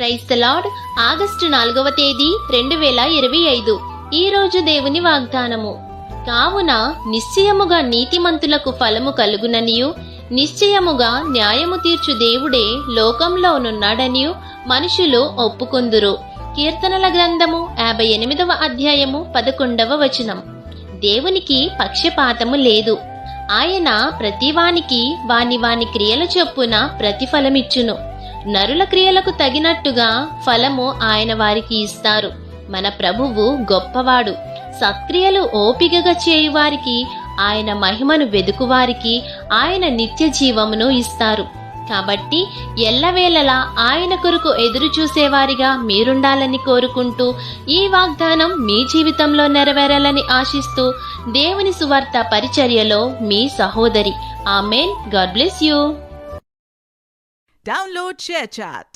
Praise the lord. August 4వ తేదీ 2025. ఈ రోజు దేవుని వాగ్దానము. కావున నిశ్చయముగా నీతిమంతులకు ఫలము కలుగుననియు, నిశ్చయముగా న్యాయము తీర్చు దేవుడే లోకంలోనున్నాడనియు మనుషులు ఒప్పుకొందురు. కీర్తనల గ్రంథము 58వ అధ్యాయము 11వ వచనం. దేవునికి పక్షపాతము లేదు. ఆయన ప్రతివానికి వాని క్రియల చొప్పున ప్రతిఫలమిచ్చును. నరుల క్రియలకు తగినట్టుగా ఫలము ఆయన వారికి ఇస్తారు. మన ప్రభువు గొప్పవాడు. సత్క్రియలు ఓపికగా చేయువారికి, ఆయన మహిమను వెదుకువారికి ఆయన నిత్య జీవమును ఇస్తారు. కాబట్టి ఎల్లవేళలా ఆయన కొరకు ఎదురు చూసేవారిగా మీరుండాలని కోరుకుంటూ, ఈ వాగ్దానం మీ జీవితంలో నెరవేరాలని ఆశిస్తూ, దేవుని సువార్త పరిచర్యలో మీ సహోదరి. Amen. God bless you. Download ShareChat.